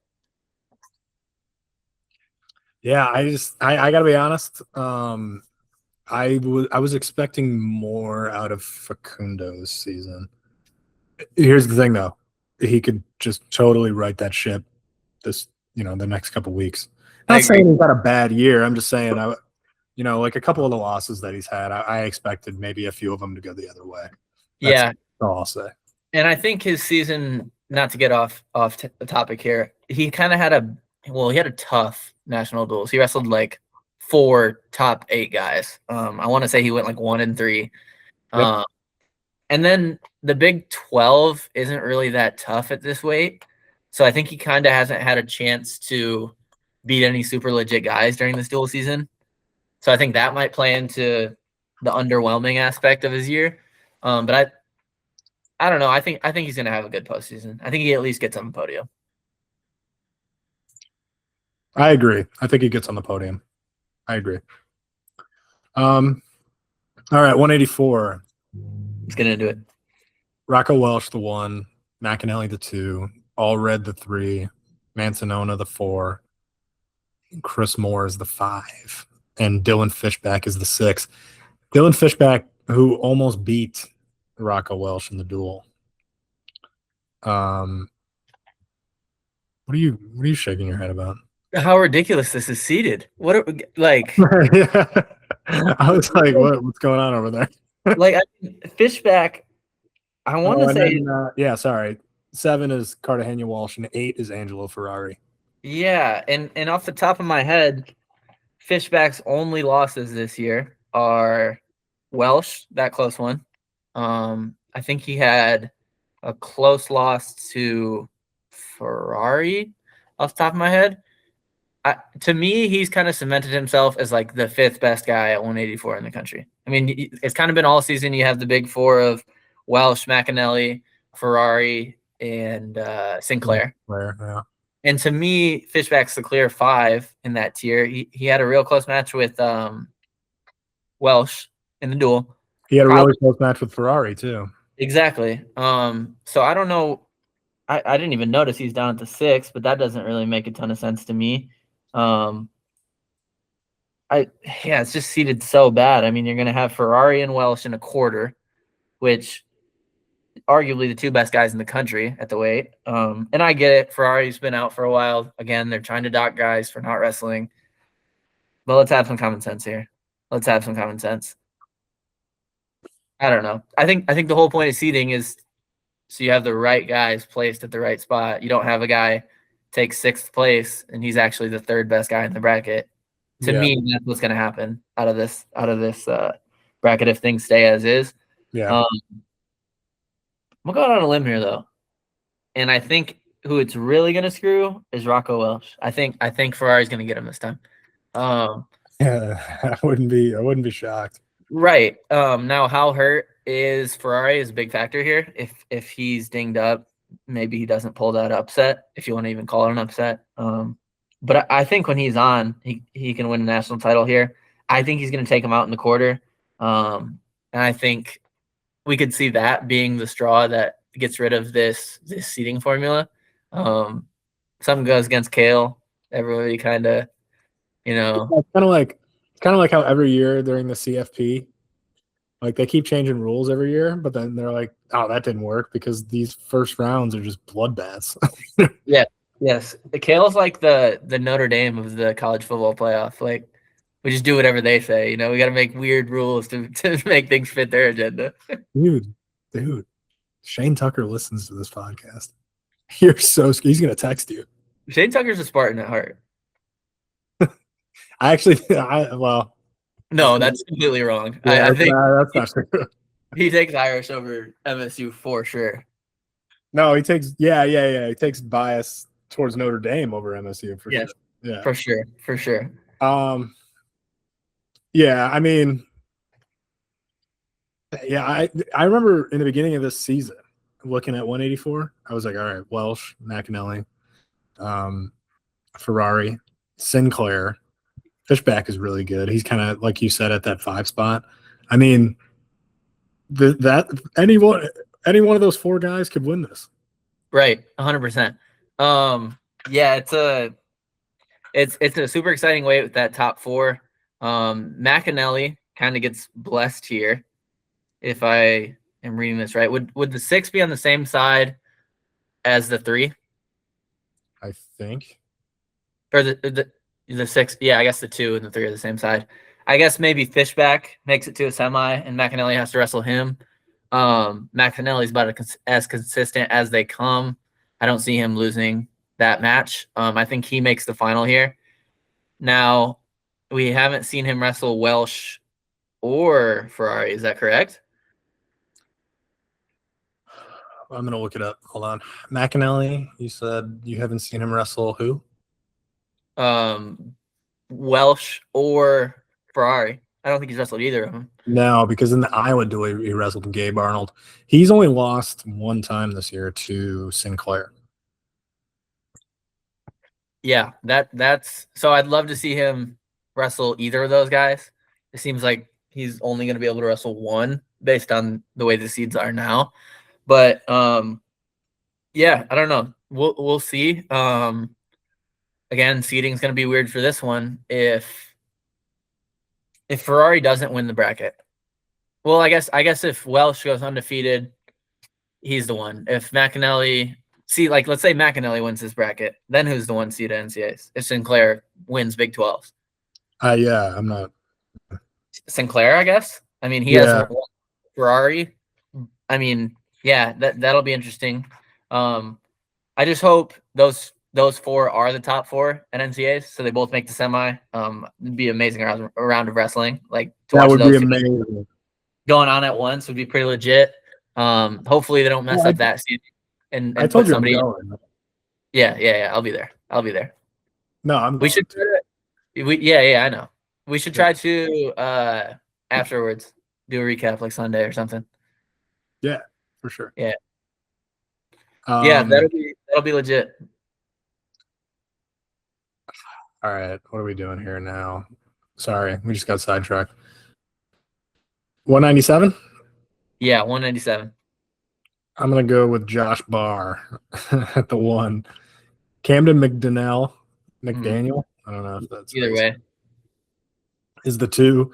yeah, I gotta be honest. I was expecting more out of Facundo this season. Here's the thing, though, he could just totally right that ship the next couple weeks. Not saying he's got a bad year. I'm just saying, like a couple of the losses that he's had, I expected maybe a few of them to go the other way. That's all I'll say. And I think his season, not to get off the topic here, he kind of had a tough national duels. He wrestled like 4 top 8 guys. I want to say he went like 1-3. Yep. And then the Big 12 isn't really that tough at this weight. So I think he kind of hasn't had a chance to beat any super legit guys during this dual season. So I think that might play into the underwhelming aspect of his year. But I don't know. I think he's going to have a good postseason. I think he at least gets on the podium. I agree. I think he gets on the podium. I agree. All right, 184. Let's get into it. Rocco Welsh, the 1, McAnally, the 2, Allred, the 3, Mantanona, the 4, Chris Moore is the 5, and Dylan Fishback is the 6. Dylan Fishback, who almost beat Rocco Welsh in the duel. What are you shaking your head about? How ridiculous this is seated. What like? Yeah. I was like, what's going on over there? Like Fishback. I want to say, yeah. Sorry, 7 is Cartagena Walsh, and 8 is Angelo Ferrari. Yeah, and off the top of my head, Fishback's only losses this year are Welsh, that close one. I think he had a close loss to Ferrari off the top of my head. To me, he's kind of cemented himself as like the fifth best guy at 184 in the country. I mean, it's kind of been all season. You have the big four of Welsh, McAnally, Ferrari, and Sinclair. Yeah. And to me, Fishback's the clear five in that tier. He had a real close match with Welsh in the duel. He had a really close match with Ferrari too. Exactly. So I don't know. I didn't even notice he's down at the 6, but that doesn't really make a ton of sense to me. It's just seated so bad. I mean, you're going to have Ferrari and Welsh in a quarter, which arguably the two best guys in the country at the weight. And I get it. Ferrari's been out for a while. Again, they're trying to dock guys for not wrestling. But let's have some common sense here. Let's have some common sense. I don't know. I think the whole point of seating is so you have the right guys placed at the right spot. You don't have a guy take 6th place and he's actually the 3rd best guy in the bracket. To me, that's what's going to happen out of this bracket if things stay as is. Yeah. I'm going on a limb here though, and I think who it's really going to screw is Rocco Welsh. I think Ferrari's going to get him this time. Yeah, I wouldn't be shocked. Right. Now how hurt is Ferrari is a big factor here. If he's dinged up, maybe he doesn't pull that upset, if you want to even call it an upset. But I think when he's on, he can win a national title here. I think he's going to take him out in the quarter. And I think we could see that being the straw that gets rid of this seeding formula. Something goes against Kale. Everybody kind of, It's kind of like how every year during the CFP, like they keep changing rules every year, but then they're like, oh, that didn't work because these first rounds are just bloodbaths. Yeah. Yes. Kale's like the Notre Dame of the college football playoff. Like we just do whatever they say. We got to make weird rules to make things fit their agenda. Dude. Shane Tucker listens to this podcast. He's going to text you. Shane Tucker's a Spartan at heart. No, that's completely wrong. Yeah, I think that's not true. He takes Irish over MSU for sure. No, he takes He takes bias towards Notre Dame over MSU for sure. Yeah, for sure. Yeah, I mean, I remember in the beginning of this season looking at 184. I was like, all right, Welsh, McAnally, Ferrari, Sinclair. Fishback is really good. He's kind of like you said at that 5 spot. I mean, any one of those 4 guys could win this. Right, 100%. Yeah, it's a super exciting way with that top 4. McAnally kind of gets blessed here, if I am reading this right. Would the 6 be on the same side as the 3? I think. Or the 6, yeah, I guess the 2 and the 3 are the same side. I guess maybe Fishback makes it to a semi, and McAnally has to wrestle him. McAnally's about as consistent as they come. I don't see him losing that match. I think he makes the final here. Now, we haven't seen him wrestle Welsh or Ferrari. Is that correct? I'm going to look it up. Hold on. McAnally, you said you haven't seen him wrestle who? Welsh or Ferrari. I don't think he's wrestled either of them. No, because in the Iowa duel, he wrestled Gabe Arnold. He's only lost 1 time this year to Sinclair. Yeah, that's so I'd love to see him wrestle either of those guys. It seems like he's only going to be able to wrestle one based on the way the seeds are now. But yeah, I don't know. We'll see. Again, seeding is going to be weird for this one if Ferrari doesn't win the bracket. Well, I guess if Welsh goes undefeated, he's the one. If McAnally, let's say McAnally wins this bracket, then who's the one seed at NCAAs? If Sinclair wins Big 12s. Yeah, I'm not. Sinclair, I guess. I mean, he has Ferrari. I mean, yeah, that'll be interesting. I just hope those 4 are the top 4 at NCAAs, so they both make the semi. It'd be amazing round of wrestling. Like to that watch would be amazing. Going on at once would be pretty legit. Hopefully they don't mess up that season. And I told you somebody. I'm going. Yeah. I'll be there. No, I'm We going should. to. Yeah, I know. We should Yeah. try to afterwards do a recap like Sunday or something. Yeah, for sure. Yeah, yeah, Um, that'll be legit. all right, what are we doing here now? Sorry, we just got sidetracked. 197. Yeah, 197. I'm gonna go with Josh Barr at the one. Camden McDaniel. I don't know if that's how Either you say way, it, is the two.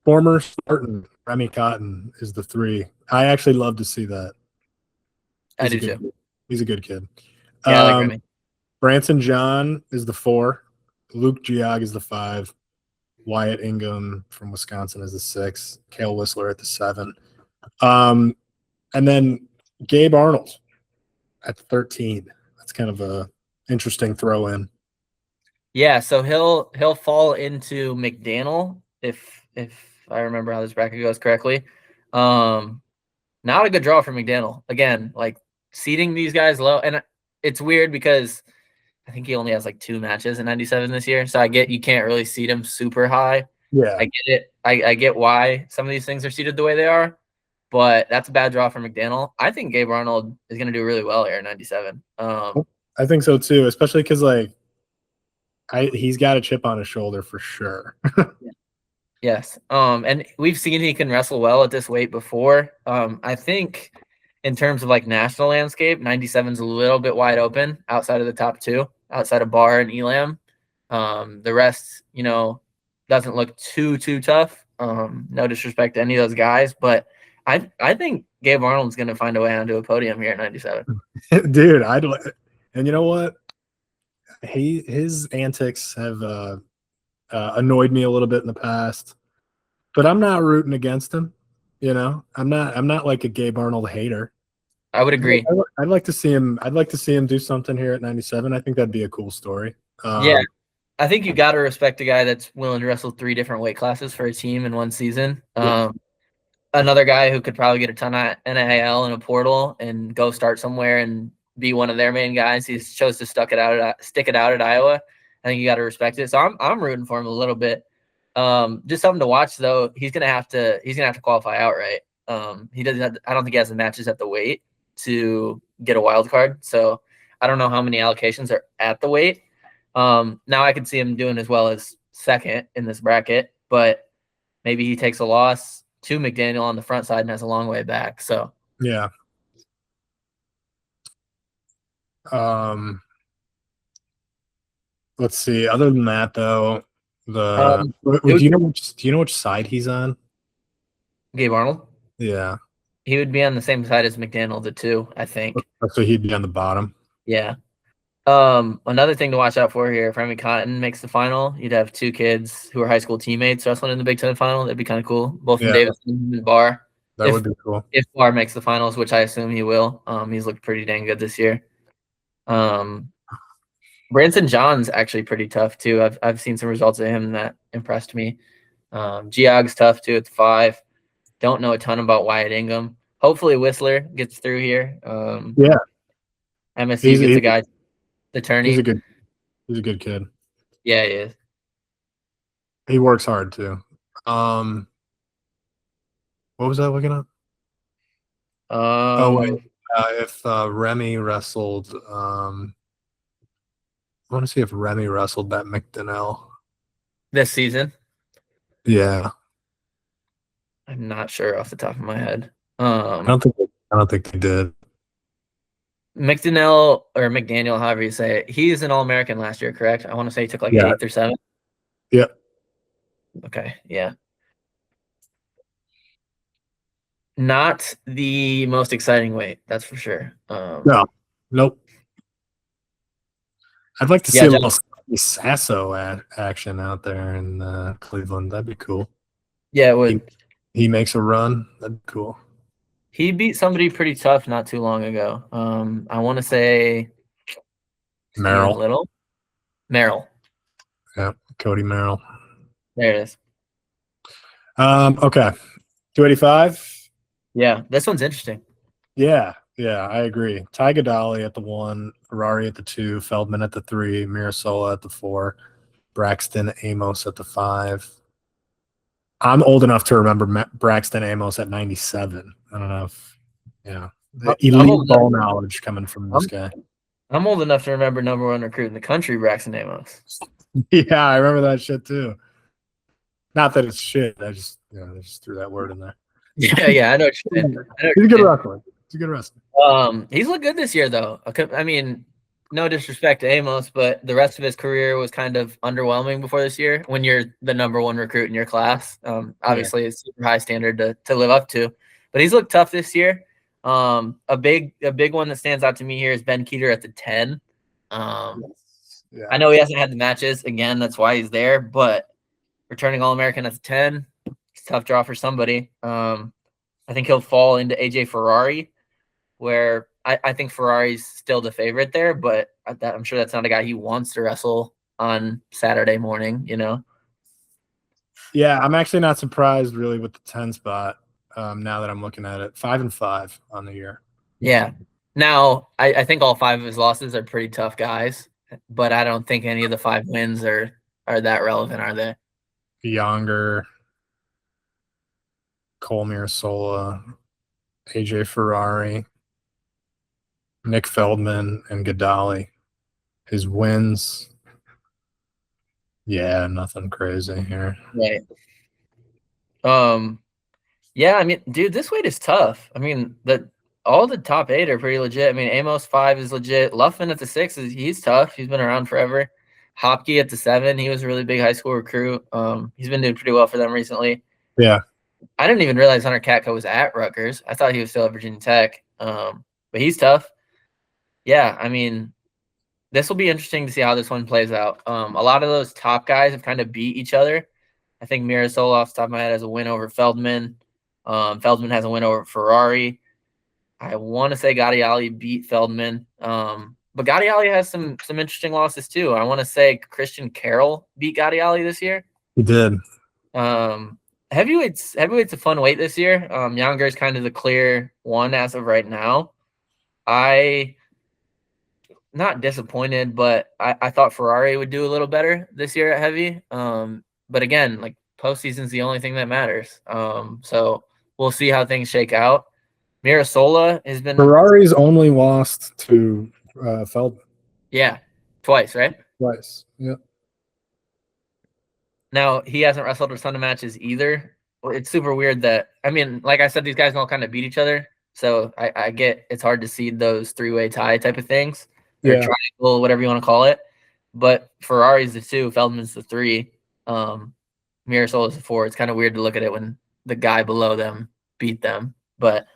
Former Spartan Remy Cotton is the three. I actually love to see that. I He's a do good too. kid. He's a good kid. Yeah, I like Um, Remy. Branson John is the four. Luke Giog is the five. Wyatt Ingham from Wisconsin is the six. Kale Whistler at the seven. And then Gabe Arnold at 13. That's kind of a interesting throw in. Yeah, so he'll fall into McDaniel if I remember how this bracket goes correctly. Not a good draw for McDaniel. Again, like seeding these guys low, and it's weird because I think he only has like 2 matches in 97 this year. So I get you can't really seed him super high. Yeah. I get it. I get why some of these things are seeded the way they are, but that's a bad draw for McDaniel. I think Gabe Arnold is going to do really well here in 97. I think so too, especially because like he's got a chip on his shoulder for sure. Yes. And we've seen he can wrestle well at this weight before. I think in terms of like national landscape, 97 is a little bit wide open outside of the top 2, outside of Barr and Elam. The rest, doesn't look too tough. No disrespect to any of those guys, but I think Gabe Arnold's going to find a way onto a podium here at 97. Dude, and you know what? His antics have annoyed me a little bit in the past, but I'm not rooting against him. I'm not like a Gabe Arnold hater. I would agree. I'd like to see him. I'd like to see him do something here at 97. I think that'd be a cool story. Yeah, I think you got to respect a guy that's willing to wrestle 3 different weight classes for a team in one season. Yeah. Another guy who could probably get a ton of NIL in a portal and go start somewhere and be one of their main guys. He chose to stick it out at Iowa. I think you got to respect it. So I'm rooting for him a little bit. Just something to watch though. He's gonna have to qualify outright. He doesn't. I don't think he has the matches at the weight to get a wild card. So I don't know how many allocations are at the weight. Now I could see him doing as well as second in this bracket, but maybe he takes a loss to McDaniel on the front side and has a long way back. So Yeah. Let's see. Other than that, though, do you know which side he's on? Gabe Arnold. Yeah. He would be on the same side as McDaniel, the 2, I think. So he'd be on the bottom. Yeah. Another thing to watch out for here, if Remy Cotton makes the final, you'd have 2 kids who are high school teammates wrestling in the Big Ten final. That'd be kind of cool. Both from Davidson and Barr. That would be cool. If Barr makes the finals, which I assume he will. He's looked pretty dang good this year. Branson John's actually pretty tough too. I've seen some results of him that impressed me. Giog's tough too at the 5. Don't know a ton about Wyatt Ingham. Hopefully Whistler gets through here. Yeah. MSU gets a guy. The Tourney. He's a good kid. Yeah, he is. He works hard too. What was I looking at? If Remy wrestled, I want to see if Remy wrestled that McDaniel this season. Yeah, I'm not sure off the top of my head. I don't think he did. McDaniel, however you say it, he's an All-American last year, correct? I want to say he took like 8th or 7th. Yeah. Okay, yeah. Not the most exciting weight, that's for sure. Nope. I'd like to see a little Sasso action out there in Cleveland. That'd be cool. Yeah, it would. He makes a run. That'd be cool. He beat somebody pretty tough not too long ago. I want to say Merrill. Merrill. Yeah, Cody Merrill. There it is. Okay. 285. Yeah, this one's interesting. Yeah. Yeah, I agree. Ty Gadali at the 1, Ferrari at the 2, Feldman at the 3, Mirasola at the 4, Braxton Amos at the 5. I'm old enough to remember Braxton Amos at 97. I don't know if, the I'm elite old enough. ball knowledge coming from this I'm, guy. I'm old enough to remember number 1 recruit in the country, Braxton Amos. Yeah, I remember that shit too. Not that it's shit. I just threw that word in there. Yeah, I know what you're saying. He's a good wrestler. He's a good wrestler. He's looked good this year, though. I mean, no disrespect to Amos, but the rest of his career was kind of underwhelming before this year. When you're the number 1 recruit in your class, obviously it's super high standard to live up to. But he's looked tough this year. A big one that stands out to me here is Ben Keeter at the 10. I know he hasn't had the matches again. That's why he's there. But returning All-American at the 10, it's a tough draw for somebody. I think he'll fall into AJ Ferrari, where I think Ferrari's still the favorite there, but I'm sure that's not a guy he wants to wrestle on Saturday morning, Yeah, I'm actually not surprised really with the 10 spot now that I'm looking at it. 5-5 on the year. Yeah. Now, I think all 5 of his losses are pretty tough guys, but I don't think any of the 5 wins are that relevant, are they? Younger, Cole Mirasola, AJ Ferrari, Nick Feldman, and Gadali. His wins, nothing crazy here. Right. Yeah, I mean, dude, this weight is tough. I mean, all the top 8 are pretty legit. I mean, Amos 5 is legit. Luffman at the 6 he's tough. He's been around forever. Hopke at the 7, he was a really big high school recruit. He's been doing pretty well for them recently. Yeah. I didn't even realize Hunter Catco was at Rutgers. I thought he was still at Virginia Tech. But he's tough. Yeah, I mean, this will be interesting to see how this one plays out. A lot of those top guys have kind of beat each other. I think Mirasola off the top of my head has a win over Feldman. Feldman has a win over Ferrari. I want to say Gadiali beat Feldman. But Gadiali has some interesting losses too. I want to say Christian Carroll beat Gadiali this year. He did. Heavyweight's a fun weight this year. Younger is kind of the clear one as of right now. Not disappointed, but I thought Ferrari would do a little better this year at heavy. But again, like postseason's the only thing that matters. So we'll see how things shake out. Mirasola has been Ferrari's only lost to Feldman. Yeah, twice, right? Twice. Yep. Now he hasn't wrestled a ton of matches either. It's super weird that like I said, these guys all kind of beat each other. So I get it's hard to seed those 3-way tie type of things. Or triangle, whatever you want to call it. But Ferrari's the 2, Feldman's the 3, Mirasola's the 4. It's kind of weird to look at it when the guy below them beat them. But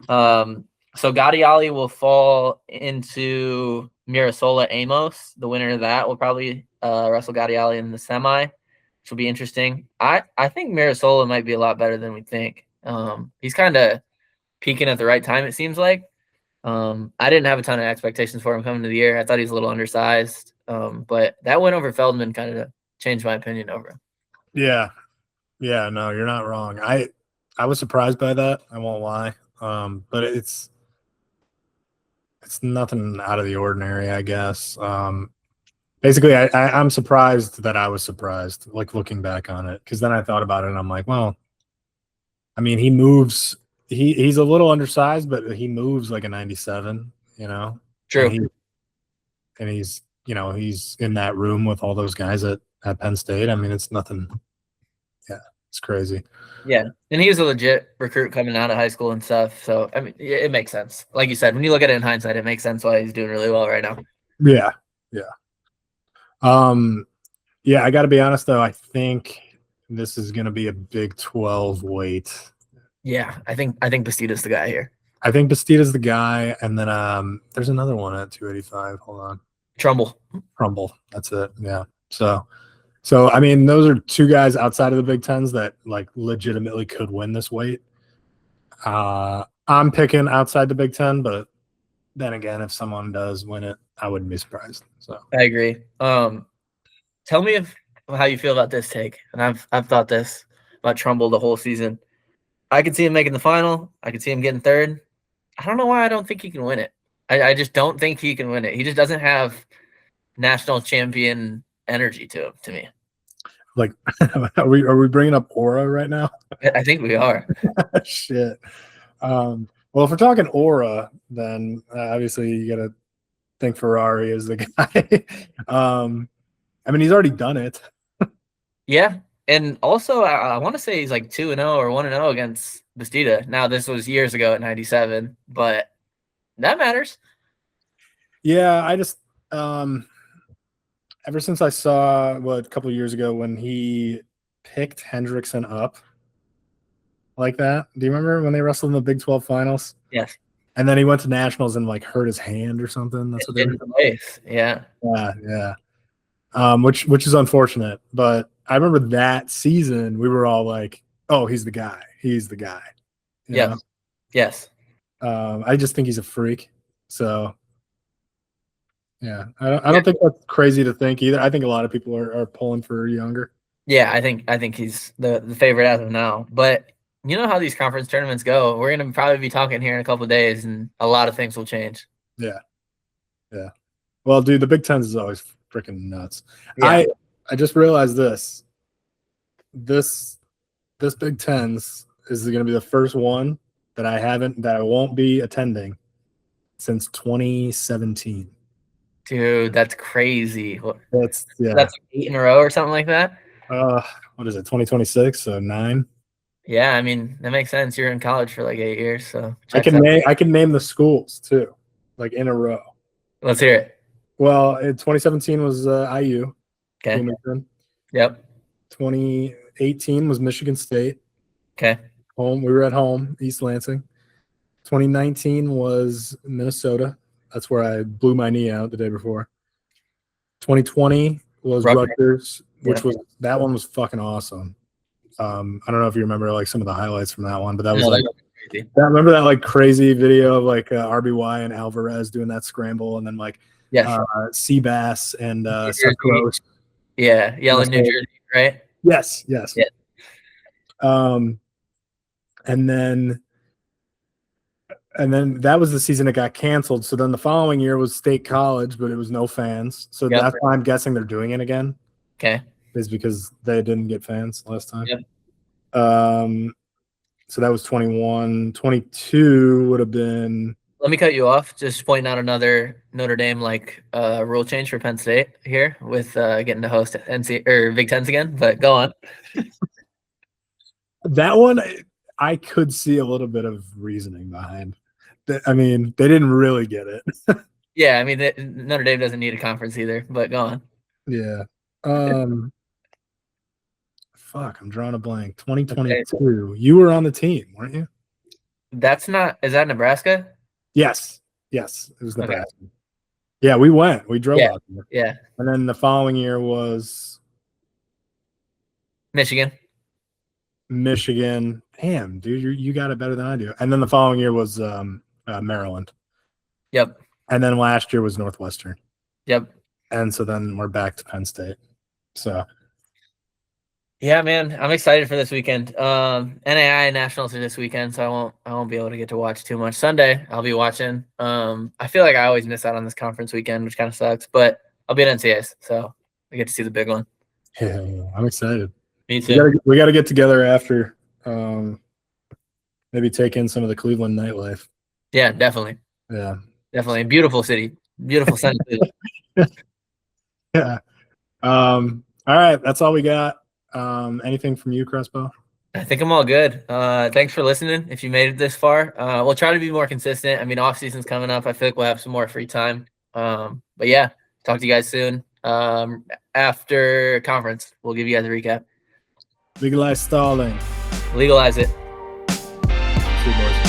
so Gadiali will fall into Mirasola Amos. The winner of that will probably wrestle Gadiali in the semi, which will be interesting. I think Mirasola might be a lot better than we think. He's kind of peaking at the right time, it seems like. I didn't have a ton of expectations for him coming to the year. I thought he was a little undersized. But that win over Feldman kind of changed my opinion over him. Yeah. Yeah, no, you're not wrong. I was surprised by that. I won't lie. But it's nothing out of the ordinary, I guess. Basically, I'm surprised that I was surprised, like looking back on it, because then I thought about it and I'm like, well, I mean, he moves. He's a little undersized, but he moves like a 97, True. And he's he's in that room with all those guys at Penn State. I mean, it's nothing. Yeah, it's crazy. Yeah, and he was a legit recruit coming out of high school and stuff. So, I mean, it makes sense. Like you said, when you look at it in hindsight, it makes sense why he's doing really well right now. Yeah, yeah. Yeah, I got to be honest, though. I think this is going to be a Big 12 weight. Yeah, I think Bastida's the guy here. I think Bastida's the guy, and then there's another one at 285. Hold on. Trumbull. That's it. Yeah. So I mean, those are 2 guys outside of the Big Tens that like legitimately could win this weight. I'm picking outside the Big Ten, but then again, if someone does win it, I wouldn't be surprised. So I agree. Tell me how you feel about this take, and I've thought this about Trumbull the whole season. I could see him making the final. I could see him getting 3rd. I don't know why I don't think he can win it. I just don't think he can win it. He just doesn't have national champion energy to him, to me. Like, are we bringing up aura right now? I think we are. Shit. Well, if we're talking aura, then obviously you got to think Ferrari is the guy. I mean, he's already done it. Yeah. And also, I want to say he's like 2-0 or 1-0 against Bastida. Now, this was years ago at 97, but that matters. Yeah, I just ever since I saw a couple of years ago when he picked Hendrickson up like that. Do you remember when they wrestled in the Big 12 finals? Yes. And then he went to nationals and like hurt his hand or something. That's what they were doing. Yeah. Yeah. Which is unfortunate. But I remember that season we were all like, "Oh, he's the guy. He's the guy." Yeah. Yes. I just think he's a freak. So yeah, I don't think that's crazy to think either. I think a lot of people are pulling for Younger. Yeah, I think he's the favorite as of now. But you know how these conference tournaments go. We're gonna probably be talking here in a couple of days, and a lot of things will change. Yeah. Well, dude, the Big Ten is always freaking nuts. Yeah. I just realized this Big Ten's is going to be the first one that I won't be attending since 2017. Dude, that's crazy. That's 8 in a row or something like that. What is it? 2026, so 9. Yeah, I mean that makes sense. You're in college for like 8 years, so I can name the schools too, like in a row. Let's hear it. Well, in 2017 was IU. Okay. Bloomington. Yep. 2018 was Michigan State. Okay. Home. We were at home, East Lansing. 2019 was Minnesota. That's where I blew my knee out the day before. 2020 was Rutgers, which that one was fucking awesome. I don't know if you remember like some of the highlights from that one, but that was crazy. Remember that like crazy video of like RBY and Alvarez doing that scramble, and then like Seabass and Seth Gross. Yeah, yelling New Jersey, right? Yes. Yeah. And then that was the season it got canceled. So then the following year was State College, but it was no fans. So that's why I'm guessing they're doing it again. Okay. Is because they didn't get fans last time. Yep. So that was 21. 22 would have been. Let me cut you off. Just pointing out another Notre Dame rule change for Penn State here with getting to host NC or Big Tens again. But go on. That one, I could see a little bit of reasoning behind. I mean, they didn't really get it. Yeah, I mean, Notre Dame doesn't need a conference either. But go on. Yeah. Fuck, I'm drawing a blank. 2022. Okay. You were on the team, weren't you? Is that Nebraska? Yes. It was Nebraska. Okay. Yeah, we went. We drove out there. Yeah. And then the following year was Michigan. Damn, dude, you got it better than I do. And then the following year was Maryland. Yep. And then last year was Northwestern. Yep. And so then we're back to Penn State. So yeah, man, I'm excited for this weekend. NAI Nationals are this weekend, so I won't be able to get to watch too much. Sunday, I'll be watching. I feel like I always miss out on this conference weekend, which kind of sucks, but I'll be at NCAs, so I get to see the big one. Yeah, I'm excited. Me too. We got to get together after. Maybe take in some of the Cleveland nightlife. Yeah, definitely. Yeah, definitely. Beautiful city. Beautiful sunny city. Yeah. All right, that's all we got. Anything from you, Crespo? I think I'm all good. Thanks for listening. If you made it this far, we'll try to be more consistent. I mean, off season's coming up. I feel like we'll have some more free time. But yeah, talk to you guys soon. After conference, we'll give you guys a recap. Legalize stalling. Legalize it. See you, boys.